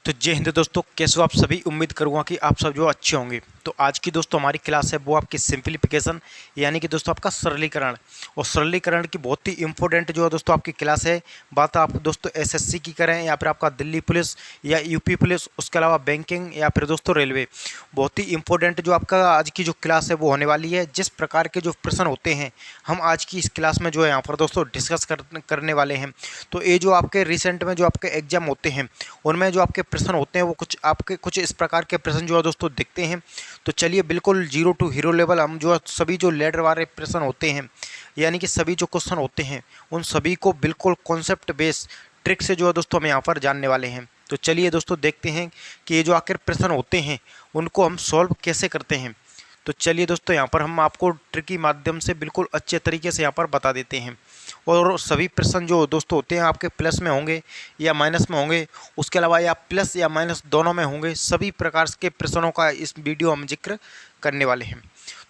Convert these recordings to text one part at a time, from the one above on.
तो जय हिंद दोस्तों, कैसे हो आप सभी। उम्मीद करूंगा कि आप सब जो अच्छे होंगे। तो आज की दोस्तों हमारी क्लास है वो आपकी सिंपलीफिकेशन यानी कि दोस्तों आपका सरलीकरण। और सरलीकरण की बहुत ही इंपॉर्टेंट जो है दोस्तों आपकी क्लास है। बात आप दोस्तों एसएससी की करें या फिर आपका दिल्ली पुलिस या यूपी पुलिस, उसके अलावा बैंकिंग या फिर दोस्तों रेलवे, बहुत ही इंपॉर्टेंट जो आपका आज की जो क्लास है वो होने वाली है। जिस प्रकार के जो प्रश्न होते हैं हम आज की इस क्लास में जो है यहाँ पर दोस्तों डिस्कस करने वाले हैं। तो ये जो आपके रिसेंट में जो आपके एग्जाम होते हैं उनमें जो आपके प्रश्न होते हैं वो कुछ इस प्रकार के प्रश्न जो है दोस्तों दिखते हैं। तो चलिए बिल्कुल जीरो टू हीरो लेवल हम जो सभी जो लेटर वाले प्रश्न होते हैं यानी कि सभी जो क्वेश्चन होते हैं उन सभी को बिल्कुल कॉन्सेप्ट बेस ट्रिक से जो है दोस्तों हम यहाँ पर जानने वाले हैं। तो चलिए दोस्तों देखते हैं कि ये जो आखिर प्रश्न होते हैं उनको हम सॉल्व कैसे करते हैं। तो चलिए दोस्तों यहाँ पर हम आपको ट्रिक के माध्यम से बिल्कुल अच्छे तरीके से यहाँ पर बता देते हैं। और सभी प्रश्न जो दोस्तों होते हैं आपके प्लस में होंगे या माइनस में होंगे, उसके अलावा या प्लस या माइनस दोनों में होंगे। सभी प्रकार के प्रश्नों का इस वीडियो हम जिक्र करने वाले हैं।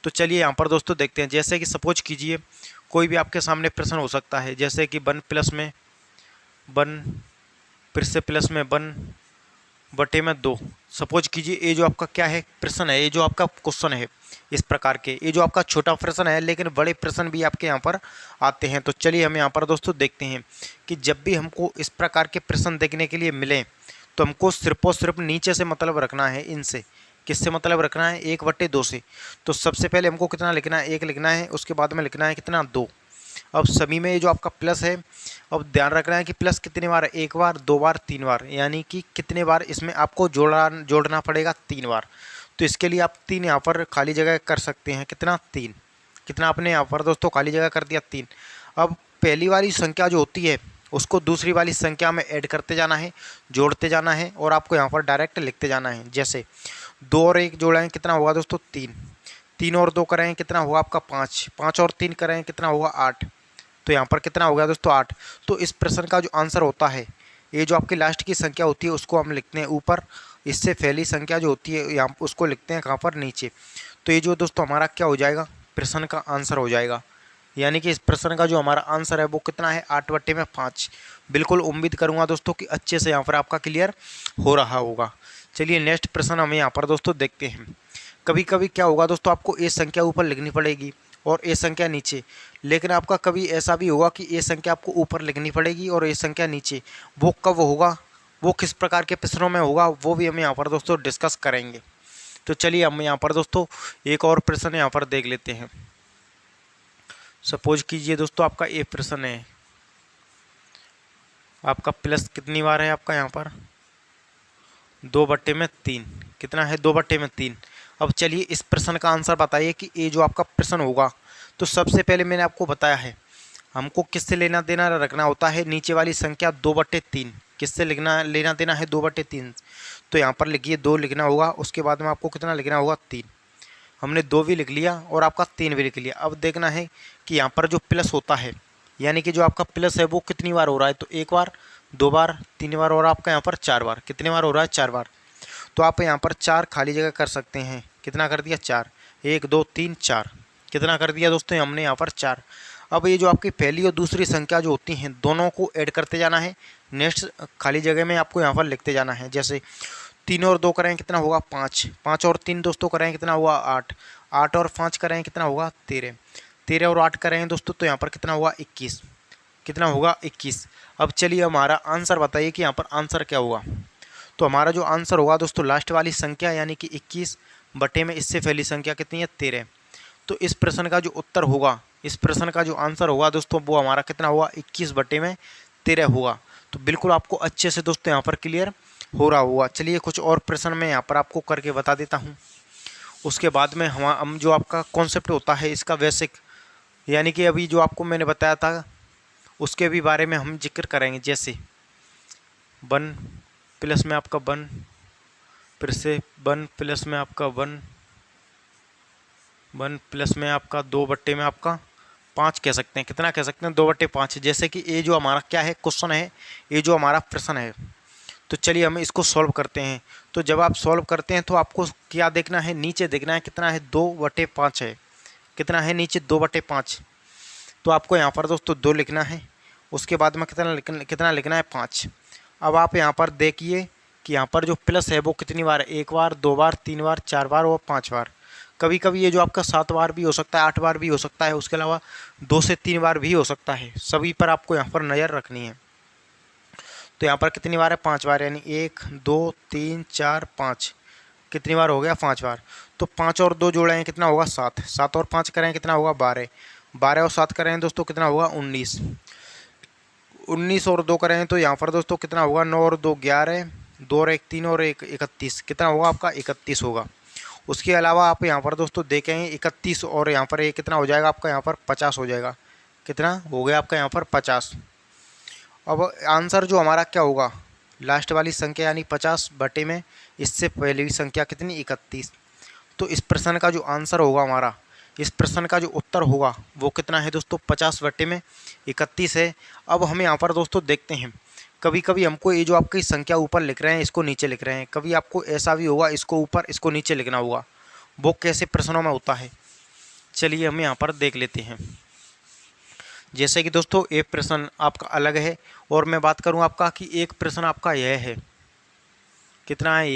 तो चलिए यहाँ पर दोस्तों देखते हैं। जैसे कि सपोज कीजिए कोई भी आपके सामने प्रश्न हो सकता है, जैसे कि 1 प्लस में 1 फिर से प्लस में 1 बटे में 2। सपोज कीजिए ये जो आपका क्या है प्रश्न है, ये जो आपका क्वेश्चन है इस प्रकार के, ये जो आपका छोटा प्रश्न है लेकिन बड़े प्रश्न भी आपके यहाँ पर आते हैं। तो चलिए हम यहाँ पर दोस्तों देखते हैं कि जब भी हमको इस प्रकार के प्रश्न देखने के लिए मिले तो हमको सिर्फ और सिर्फ नीचे से मतलब रखना है। इनसे किससे मतलब रखना है? 1/2 से। तो सबसे पहले हमको कितना लिखना है? 1 लिखना है। उसके बाद में लिखना है कितना? 2। अब सभी में ये जो आपका प्लस है, अब ध्यान रखना है कि प्लस कितने बार है? 1 बार, 2 बार, 3 बार, यानी कि कितने बार इसमें आपको जोड़ना पड़ेगा? 3 बार। तो इसके लिए आप 3 यहाँ पर खाली जगह कर सकते हैं। कितना? 3। कितना आपने यहाँ पर दोस्तों खाली जगह कर दिया? 3। अब पहली वाली संख्या जो होती है उसको दूसरी वाली संख्या में ऐड करते जाना है, जोड़ते जाना है और आपको यहाँ पर डायरेक्ट लिखते जाना है। जैसे 2 और 1 जोड़ें कितना होगा दोस्तों? 3। 3 और 2 करें कितना हुआ आपका? 5। 5 और 3 करें कितना हुआ? 8। तो यहाँ पर कितना हो गया दोस्तों? 8। तो इस प्रश्न का जो आंसर होता है, ये जो आपकी लास्ट की संख्या होती है उसको हम लिखते हैं ऊपर, इससे पहली संख्या जो होती है यहाँ उसको लिखते हैं कहाँ पर? नीचे। तो ये जो दोस्तों हमारा क्या हो जाएगा? प्रश्न का आंसर हो जाएगा। यानी कि इस प्रश्न का जो हमारा आंसर है वो कितना है? 8/5। बिल्कुल उम्मीद करूँगा दोस्तों कि अच्छे से यहाँ पर आपका क्लियर हो रहा होगा। चलिए नेक्स्ट प्रश्न हम यहाँ पर दोस्तों देखते हैं। कभी कभी क्या होगा दोस्तों, आपको ए संख्या ऊपर लिखनी पड़ेगी और ए संख्या नीचे, लेकिन आपका कभी ऐसा भी होगा कि ए संख्या आपको ऊपर लिखनी पड़ेगी और ए संख्या नीचे। वो कब होगा, वो किस प्रकार के प्रश्नों में होगा, वो भी हम यहाँ पर दोस्तों डिस्कस करेंगे। तो चलिए हम यहाँ पर दोस्तों एक और प्रश्न यहाँ पर देख लेते हैं। सपोज कीजिए दोस्तों आपका ये प्रश्न है, आपका प्लस कितनी बार है आपका यहाँ पर? 2/3। कितना है? 2/3। अब चलिए इस प्रश्न का आंसर बताइए कि ये जो आपका प्रश्न होगा। तो सबसे पहले मैंने आपको बताया है हमको किससे लेना देना रखना होता है? नीचे वाली संख्या 2/3। किससे लेना देना है? 2/3। तो यहाँ पर लिखिए 2 लिखना होगा। उसके बाद में आपको कितना लिखना होगा? 3। हमने 2 भी लिख लिया और आपका 3 भी लिख लिया। अब देखना है कि यहाँ पर जो प्लस होता है यानी कि जो आपका प्लस है वो कितनी बार हो रहा है? तो 1 बार, 2 बार, 3 बार और आपका यहाँ पर 4 बार। कितने बार हो रहा है? 4 बार। तो आप यहाँ पर 4 खाली जगह कर सकते हैं। कितना कर दिया? 4। 1 2 3 4। कितना कर दिया दोस्तों हमने यहाँ पर? 4। अब ये जो आपकी पहली और दूसरी संख्या जो होती हैं दोनों को ऐड करते जाना है। नेक्स्ट खाली जगह में आपको यहाँ पर लिखते जाना है। जैसे 3 और 2 करें कितना होगा? 5। 5 और 3 दोस्तों करें कितना हुआ? 8। 8 और 5 करें कितना होगा? 13। 13 और 8 करें दोस्तों तो यहाँ पर कितना हुआ? 21। कितना होगा? 21। अब चलिए हमारा आंसर बताइए कि यहाँ पर आंसर क्या होगा। तो हमारा जो आंसर होगा दोस्तों लास्ट वाली संख्या यानी कि 21 बटे में इससे पहली संख्या कितनी है? 13। तो इस प्रश्न का जो उत्तर होगा, इस प्रश्न का जो आंसर होगा दोस्तों वो हमारा कितना हुआ? 21/13 होगा। तो बिल्कुल आपको अच्छे से दोस्तों यहाँ पर क्लियर हो रहा होगा। चलिए कुछ और प्रश्न मैं यहाँ पर आपको करके बता देता हूँ। उसके बाद में हम जो आपका कॉन्सेप्ट होता है इसका बेसिक, यानी कि अभी जो आपको मैंने बताया था उसके भी बारे में हम जिक्र करेंगे। जैसे 1 प्लस में आपका 1, फिर से 1 प्लस में आपका 1, 1 प्लस में आपका 2 बट्टे में आपका 5 कह सकते हैं। कितना कह सकते हैं? 2/5। जैसे कि ये जो हमारा क्या है क्वेश्चन है, ये जो हमारा प्रश्न है। तो चलिए हम इसको सॉल्व करते हैं। तो जब आप सॉल्व करते हैं तो आपको क्या देखना है? नीचे देखना है कितना है? 2/5 है। कितना है नीचे? 2/5। तो आपको यहाँ पर दोस्तों 2 लिखना है। उसके बाद में कितना लिखना है? 5। अब आप यहाँ पर देखिए कि यहाँ पर जो प्लस है वो कितनी बार है, 1 बार, 2 बार, 3 बार, 4 बार और 5 बार। कभी कभी ये जो आपका 7 बार भी हो सकता है, 8 बार भी हो सकता है, उसके अलावा 2 से 3 बार भी हो सकता है। सभी पर आपको यहाँ पर नज़र रखनी है। तो यहाँ पर कितनी बार है, 5 बार, यानी 1 2 3 4 5। कितनी बार हो गया, 5 बार। तो 5 और 2 जोड़ें कितना होगा, 7। 7 और 5 करें कितना होगा, 12। 12 और 7 करें दोस्तों कितना होगा, 19। 19 और 2 करें तो यहाँ पर दोस्तों कितना होगा, 9 और 2 11, 2 और 1 3 और 1 31। कितना होगा आपका, 31 होगा। उसके अलावा आप यहाँ पर दोस्तों देखें 31 और यहाँ पर ये कितना हो जाएगा आपका, यहाँ पर 50 हो जाएगा। कितना हो गया आपका यहाँ पर 50। अब आंसर जो हमारा क्या होगा, लास्ट वाली संख्या यानी 50 बटे में इससे पहले की संख्या कितनी, 31। तो इस प्रश्न का जो आंसर होगा हमारा, इस प्रश्न का जो उत्तर होगा वो कितना है दोस्तों, 50 बटे में 31 है। अब हम यहाँ पर दोस्तों देखते हैं, कभी कभी हमको ये जो आपकी संख्या ऊपर लिख रहे हैं इसको नीचे लिख रहे हैं, कभी आपको ऐसा भी होगा इसको ऊपर इसको नीचे लिखना होगा। वो कैसे प्रश्नों में होता है, चलिए हम यहाँ पर देख लेते हैं। जैसे कि दोस्तों एक प्रश्न आपका अलग है और मैं बात करूं आपका कि एक प्रश्न आपका यह है, कितना है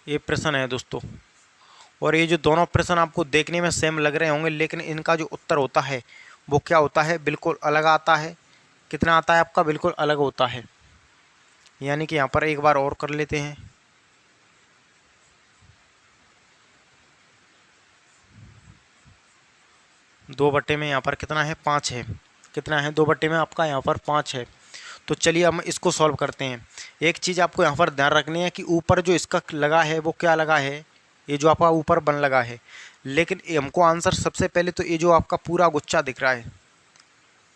ये प्रश्न है दोस्तों। और ये जो दोनों प्रश्न आपको देखने में सेम लग रहे होंगे, लेकिन इनका जो उत्तर होता है वो क्या होता है, बिल्कुल अलग आता है। कितना आता है आपका, बिल्कुल अलग होता है। यानी कि यहाँ पर एक बार और कर लेते हैं। दो बट्टे में यहाँ पर कितना है, 5 है। कितना है, 2 बट्टे में आपका यहाँ पर 5 है। तो चलिए हम इसको सॉल्व करते हैं। एक चीज़ आपको यहाँ पर ध्यान रखनी है कि ऊपर जो इसका लगा है वो क्या लगा है, ये जो आपका ऊपर बन लगा है। लेकिन हमको आंसर सबसे पहले तो ये जो आपका पूरा गुच्छा दिख रहा है,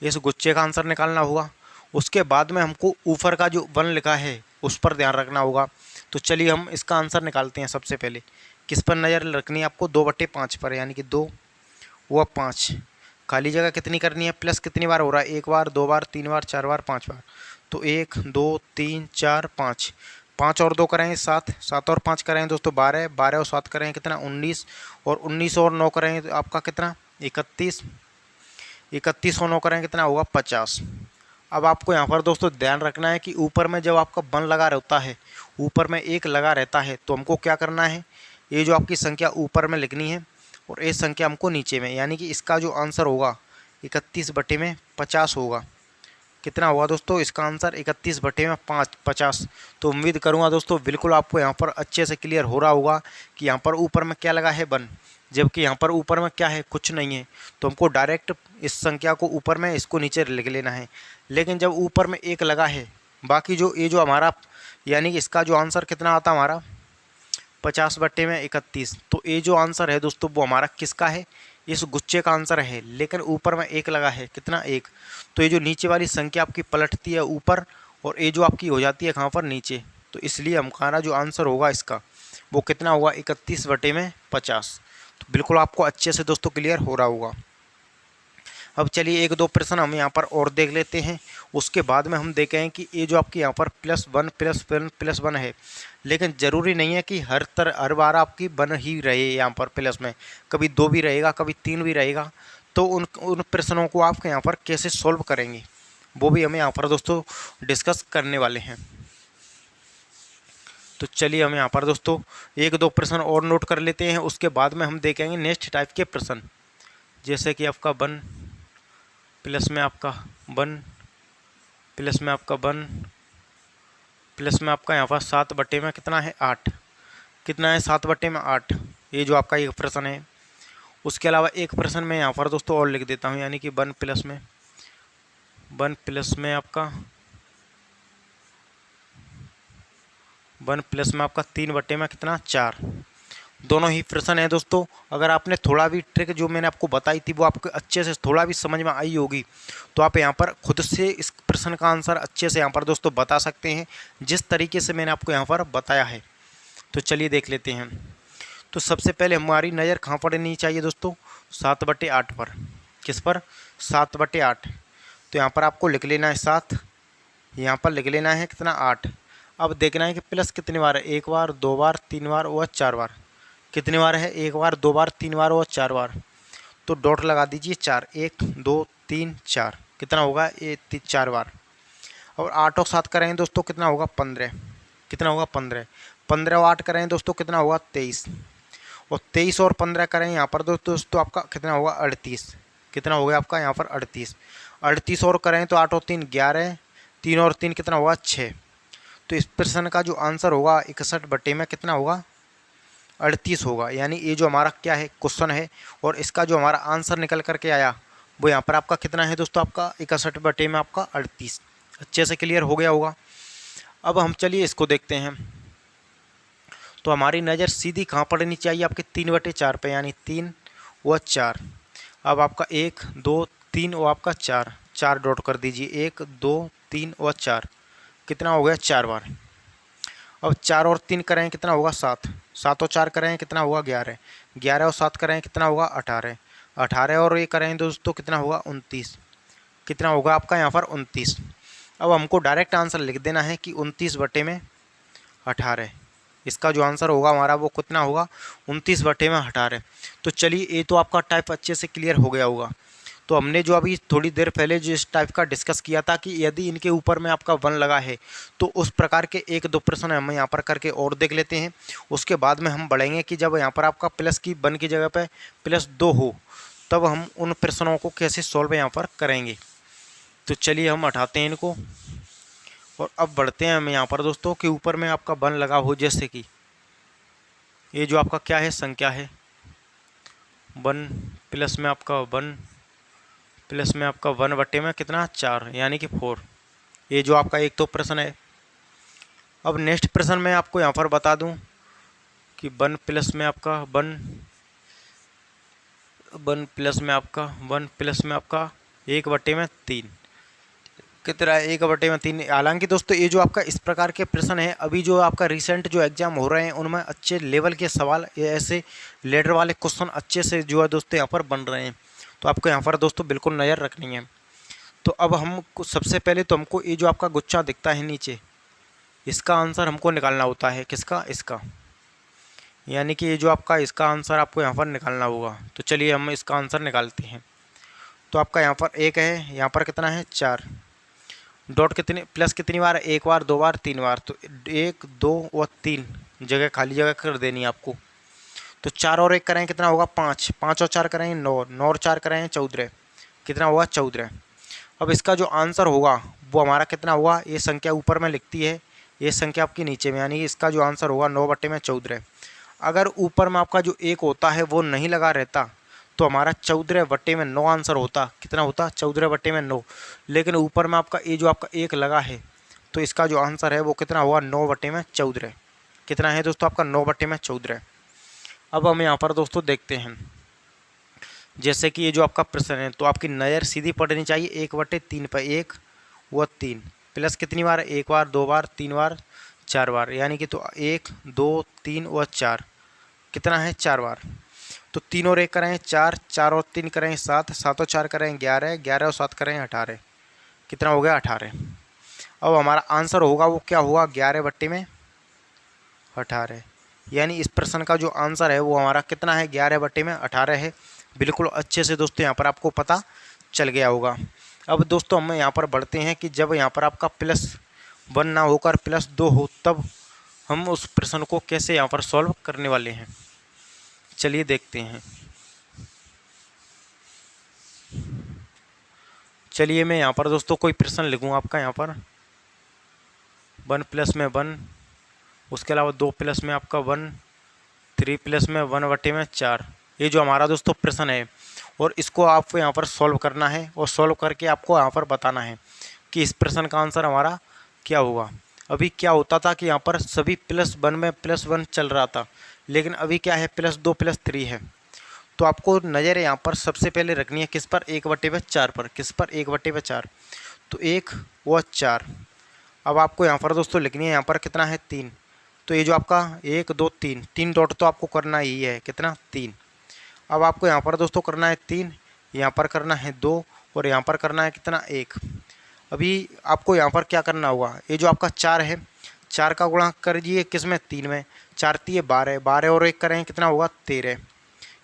इस गुच्छे का आंसर निकालना होगा। उसके बाद में हमको ऊपर का जो वन लिखा है उस पर ध्यान रखना होगा। तो चलिए हम इसका आंसर निकालते हैं। सबसे पहले किस पर नज़र रखनी है आपको, 2/5 पर, यानी कि 2 व 5। खाली जगह कितनी करनी है, प्लस कितनी बार हो रहा है, 1 बार, 2 बार, 3 बार, 4 बार, 5 बार। तो 1 2 3 4 5। 5 और 2 करें 7, 7 और 5 करें दोस्तों 12, 12 और 7 करें कितना, 19, और 19 और 9 करें तो आपका कितना, 31। 31 और 9 करें कितना होगा, 50। अब आपको यहाँ पर दोस्तों ध्यान रखना है कि ऊपर में जब आपका वन लगा रहता है, ऊपर में एक लगा रहता है, तो हमको क्या करना है, ये जो आपकी संख्या ऊपर में लिखनी है और ये संख्या हमको नीचे में, यानी कि इसका जो आंसर होगा 31/50 होगा। कितना होगा दोस्तों इसका आंसर, 31/50। तो उम्मीद करूँगा दोस्तों बिल्कुल आपको यहाँ पर अच्छे से क्लियर हो रहा होगा कि यहाँ पर ऊपर में क्या लगा है, वन, जबकि यहाँ पर ऊपर में क्या है, कुछ नहीं है। तो हमको डायरेक्ट इस संख्या को ऊपर में इसको नीचे लिख लेना है। लेकिन जब ऊपर में एक लगा है, बाकी जो ये जो हमारा, यानी कि इसका जो आंसर कितना आता हमारा, 50/31। तो ये जो आंसर है दोस्तों वो हमारा किसका है, इस गुच्छे का आंसर है। लेकिन ऊपर में एक लगा है, कितना, 1। तो ये जो नीचे वाली संख्या आपकी पलटती है ऊपर और ये जो आपकी हो जाती है कहाँ पर, नीचे। तो इसलिए हमारा जो आंसर होगा इसका वो कितना होगा, 31/50। तो बिल्कुल आपको अच्छे से दोस्तों क्लियर हो रहा होगा। अब चलिए 1-2 प्रश्न हम यहाँ पर और देख लेते हैं। उसके बाद में हम देखें कि ये जो आपकी यहाँ पर +1 है, लेकिन ज़रूरी नहीं है कि हर बार आपकी 1 ही रहे यहाँ पर प्लस में, कभी 2 भी रहेगा, कभी 3 भी रहेगा। तो उन प्रश्नों को आप यहाँ पर कैसे सॉल्व करेंगे वो भी हमें यहाँ पर दोस्तों डिस्कस करने वाले हैं। तो चलिए हम यहाँ पर दोस्तों 1-2 प्रश्न और नोट कर लेते हैं। उसके बाद में हम देखेंगे नेक्स्ट टाइप के प्रश्न, जैसे कि आपका 1 प्लस में आपका 1 प्लस में आपका 1 प्लस में आपका यहाँ पर 7 में कितना है, 8। कितना है, 7/8। ये जो आपका एक प्रश्न है। उसके अलावा एक प्रश्न मैं यहाँ पर दोस्तों और लिख देता हूँ, यानी कि 1 प्लस में आपका 1 प्लस में आपका 3 में कितना, 4। दोनों ही प्रश्न है दोस्तों। अगर आपने थोड़ा भी ट्रिक जो मैंने आपको बताई थी वो आपको अच्छे से थोड़ा भी समझ में आई होगी, तो आप यहाँ पर खुद से इस प्रश्न का आंसर अच्छे से यहाँ पर दोस्तों बता सकते हैं, जिस तरीके से मैंने आपको यहाँ पर बताया है। तो चलिए देख लेते हैं। तो सबसे पहले हमारी नज़र कहाँ पर रहनी चाहिए दोस्तों, 7/8 पर। किस पर, 7/8। तो यहाँ पर आपको लिख लेना है 7, यहाँ पर लिख लेना है कितना, 8। अब देखना है कि प्लस कितनी बार है, 1 बार, 2 बार, 3 बार और 4 बार। कितनी बार है, 1 बार, 2 बार, 3 बार और 4 बार। तो डॉट लगा दीजिए 4, 1 2 3 4। कितना होगा, ये 4 बार। और 8 और 7 करेंगे दोस्तों कितना होगा 15। कितना होगा 15। 15 और 8 करेंगे दोस्तों कितना होगा 23। और 23 और 15 करें यहाँ पर दोस्तों आपका कितना होगा 38। कितना हो गया आपका यहाँ पर 38। 38 और करें तो 8 और 3 11, 3 और 3 कितना होगा 6। तो इस प्रश्न का जो आंसर होगा 61 बटे में कितना होगा 38 होगा। यानी ये जो हमारा क्या है क्वेश्चन है और इसका जो हमारा आंसर निकल करके आया वो यहाँ पर आपका कितना है दोस्तों आपका 61 बटे में आपका 38। अच्छे से क्लियर हो गया होगा। अब हम चलिए इसको देखते हैं। तो हमारी नज़र सीधी कहाँ पड़नी चाहिए आपके 3/4 पे, यानी 3 व 4। अब आपका 1 2 3 और आपका 4, 4 डॉट कर दीजिए। 1 2 3 और 4 कितना हो गया 4 बार। अब 4 और 3 करें कितना होगा 7। 7 और 4 करें कितना होगा 11। 11 और 7 करें कितना होगा 18। 18 और ये करें दोस्तों कितना होगा 29। कितना होगा आपका यहाँ पर 29। अब हमको डायरेक्ट आंसर लिख देना है कि 29 बटे में 18। इसका जो आंसर होगा हमारा वो कितना होगा 29 बटे में 18। तो चलिए ये तो आपका टाइप अच्छे से क्लियर हो गया होगा। तो हमने जो अभी थोड़ी देर पहले जो इस टाइप का डिस्कस किया था कि यदि इनके ऊपर में आपका 1 लगा है तो उस प्रकार के 1-2 प्रश्न हम यहाँ पर करके और देख लेते हैं। उसके बाद में हम बढ़ेंगे कि जब यहाँ पर आपका प्लस की 1 की जगह पे +2 हो तब हम उन प्रश्नों को कैसे सॉल्व यहाँ पर करेंगे। तो चलिए हम हटाते हैं इनको और अब बढ़ते हैं हम यहाँ पर दोस्तों कि ऊपर में आपका 1 लगा हो। जैसे कि ये जो आपका क्या है संख्या है 1 प्लस में आपका 1 प्लस में आपका 1 बटे में कितना 4 यानी कि 4। ये जो आपका एक तो प्रश्न है। अब नेक्स्ट प्रश्न मैं आपको यहाँ पर बता दूं कि 1 प्लस में आपका 1 प्लस में आपका 1 प्लस में आपका 1 बटे में 3 कितना है 1 बटे में 3। हालांकि दोस्तों ये जो आपका इस प्रकार के प्रश्न है अभी जो आपका रिसेंट जो एग्जाम हो रहे हैं उनमें अच्छे लेवल के सवाल ये ऐसे लेटर वाले क्वेश्चन अच्छे से जो है दोस्तों यहाँ पर बन रहे हैं। तो आपको यहाँ पर दोस्तों बिल्कुल नज़र रखनी है। तो अब हम सबसे पहले तो हमको ये जो आपका गुच्छा दिखता है नीचे इसका आंसर हमको निकालना होता है। किसका इसका, यानी कि ये जो आपका इसका आंसर आपको यहाँ पर निकालना होगा। तो चलिए हम इसका आंसर निकालते हैं। तो आपका यहाँ पर 1 है, यहाँ पर कितना है 4। डॉट कितनी प्लस कितनी बार 1 बार 2 बार 3 बार। तो 1 2 और 3 जगह खाली जगह कर देनी है आपको। तो 4 और 1 करें कितना होगा 5। 5 और 4 करें 9। 9 और 4 करें 14। कितना होगा 14। अब इसका जो आंसर होगा वो हमारा कितना होगा, ये संख्या ऊपर में लिखती है ये संख्या आपकी नीचे में, यानी इसका जो आंसर होगा 9 बटे में 14। अगर ऊपर में आपका जो 1 होता है वो नहीं लगा रहता तो हमारा 14 बटे में 9 आंसर होता। कितना होता 14 बटे में 9। लेकिन ऊपर में आपका ये जो आपका 1 लगा है तो इसका जो आंसर है वो कितना होगा 9 बटे में 14। कितना है दोस्तों आपका 9 बटे में 14। अब हम यहाँ पर दोस्तों देखते हैं जैसे कि ये जो आपका प्रश्न है तो आपकी नज़र सीधी पड़नी चाहिए 1/3 पर। 1 व 3 प्लस कितनी बार 1 बार 2 बार 3 बार 4 बार, यानी कि तो 1 2 3 व 4 कितना है 4 बार। तो 3 और 1 करें 4। 4 और 3 करें 7। 7 और 4 करें 11। 11 और 7 करें 18। कितना हो गया 18। अब हमारा आंसर होगा वो क्या होगा 11 बटे में 18। यानी इस प्रश्न का जो आंसर है वो हमारा कितना है 11 बटे में 18 है। बिल्कुल अच्छे से दोस्तों यहाँ पर आपको पता चल गया होगा। अब दोस्तों हम यहाँ पर बढ़ते हैं कि जब यहाँ पर आपका +1 ना होकर +2 हो तब हम उस प्रश्न को कैसे यहाँ पर सॉल्व करने वाले हैं। चलिए देखते हैं। चलिए मैं यहाँ पर दोस्तों कोई प्रश्न लिखूँगा आपका यहाँ पर 1 प्लस में 1, उसके अलावा 2 प्लस में आपका 1, 3 प्लस में 1 बटे में 4। ये जो हमारा दोस्तों प्रश्न है और इसको आपको यहाँ पर सॉल्व करना है और सॉल्व करके आपको यहाँ पर बताना है कि इस प्रश्न का आंसर हमारा क्या होगा। अभी क्या होता था कि यहाँ पर सभी +1 में +1 चल रहा था, लेकिन अभी क्या है +2 +3 है। तो आपको नज़र यहाँ पर सबसे पहले रखनी है किस पर 1/4 पर। किस पर 1/4। तो 1 व 4। अब आपको यहाँ पर दोस्तों लिखनी है यहाँ पर कितना है 3। तो ये जो आपका 1 2 3 3 डॉट तो आपको करना ही है कितना 3। अब आपको यहाँ पर दोस्तों करना है 3, यहाँ पर करना है 2 और यहाँ पर करना है कितना 1। अभी आपको यहाँ पर क्या करना होगा, ये जो आपका 4 है 4 का गुणा करिए किस में 3 में। 4 3 12, 12 और 1 करें कितना होगा 13।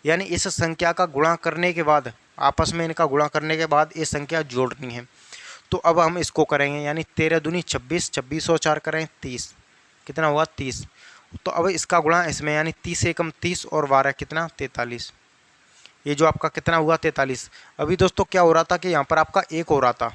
यानी इस संख्या का गुणा करने के बाद आपस में इनका गुणा करने के बाद ये संख्या जोड़नी है। तो अब हम इसको करेंगे, यानी 13 दूनी 26, 26 और 4 करें 30, कितना हुआ 30। तो अब इसका गुणा इसमें, यानी 30 एकम 30 और 12 कितना 43। ये जो आपका कितना हुआ 43। अभी दोस्तों क्या हो रहा था कि यहाँ पर आपका एक हो रहा था,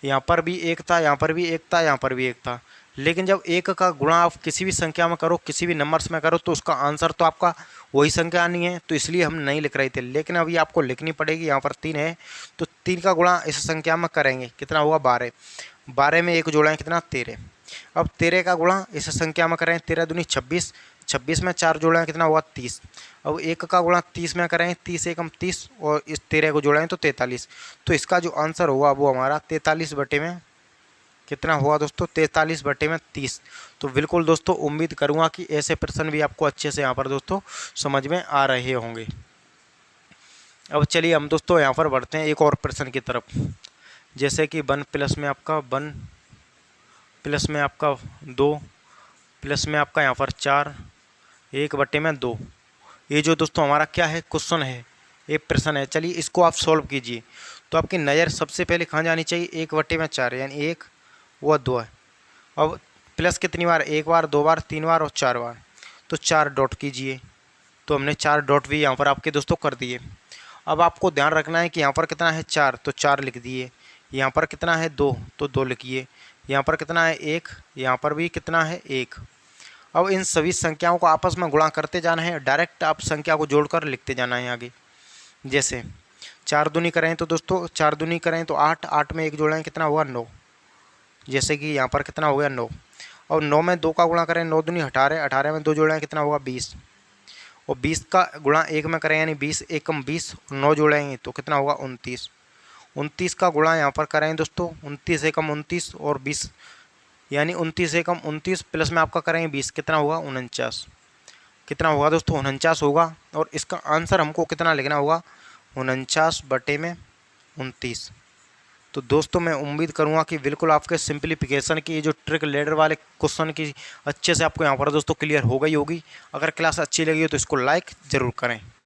यहाँ पर भी एक था, यहाँ पर भी एक था, यहाँ पर भी एक था। लेकिन जब एक का गुणा आप किसी भी संख्या में करो, किसी भी नंबर्स में करो, तो उसका आंसर तो आपका वही संख्या आनी है, तो इसलिए हम नहीं लिख रहे थे। लेकिन अभी आपको लिखनी पड़ेगी। यहाँ पर 3 है तो 3 का गुणा इस संख्या में करेंगे, कितना हुआ 12। 12 में एक जोड़ा है कितना 13। अब 13 का गुणा इस संख्या में करें, 13 दूनी 26, 26 में 4 जोड़ा है कितना हुआ 30। अब एक का गुणा 30 में करें, 30 एकम 30 और इस 13 को जोड़ें तो 43। तो इसका जो आंसर हुआ वो हमारा 43 बटे में कितना हुआ दोस्तों 43 बटे में 30। तो बिल्कुल दोस्तों उम्मीद करूंगा कि ऐसे प्रश्न भी आपको अच्छे से यहाँ पर दोस्तों समझ में आ रहे होंगे। अब चलिए हम दोस्तों यहाँ पर बढ़ते हैं एक और प्रश्न की तरफ। जैसे कि 1 प्लस में आपका 1 प्लस में आपका 2 प्लस में आपका यहाँ पर 4 1 बटे में 2। ये जो दोस्तों हमारा क्या है क्वेश्चन है, ये प्रश्न है। चलिए इसको आप सॉल्व कीजिए। तो आपकी नज़र सबसे पहले कहाँ जानी चाहिए, 1 बटे में 4, यानी 1 व 2 है। अब प्लस कितनी बार, 1 बार 2 बार 3 बार और 4 बार, तो 4 डॉट कीजिए। तो हमने 4 डॉट भी यहाँ पर आपके दोस्तों कर दिए। अब आपको ध्यान रखना है कि यहाँ पर कितना है 4, तो 4 लिख दिए। यहाँ पर कितना है 2, तो 2 लिखिए। यहाँ पर कितना है 1, यहाँ पर भी कितना है 1। अब इन सभी संख्याओं को आपस में गुणा करते जाना है, डायरेक्ट आप संख्या को जोड़कर लिखते जाना है आगे। जैसे 4 दूनी करें तो दोस्तों 4 दूनी करें तो 8, 8 में 1 जोड़ें कितना हुआ 9। जैसे कि यहाँ पर कितना हो गया 9। और 9 में 2 का गुणा करें, 9 दूनी 18, 18 में 2 जोड़ें कितना होगा 20। और 20 का गुणा 1 में करें, यानी 20 एकम 20, 9 जोड़ेंगे तो कितना होगा 29। 29 का गुणा यहाँ पर करें दोस्तों, 29 एकम 29 और 20, यानी 29 एकम 29 प्लस में आपका करेंगे 20, कितना होगा 49। कितना होगा दोस्तों 49 होगा। और इसका आंसर हमको कितना लिखना होगा 49 बटे में 29। तो दोस्तों मैं उम्मीद करूंगा कि बिल्कुल आपके सिंप्लीफिकेशन की जो ट्रिक लेडर वाले क्वेश्चन की अच्छे से आपको यहाँ पर दोस्तों क्लियर हो गई होगी। अगर क्लास अच्छी लगी हो तो इसको लाइक ज़रूर करें।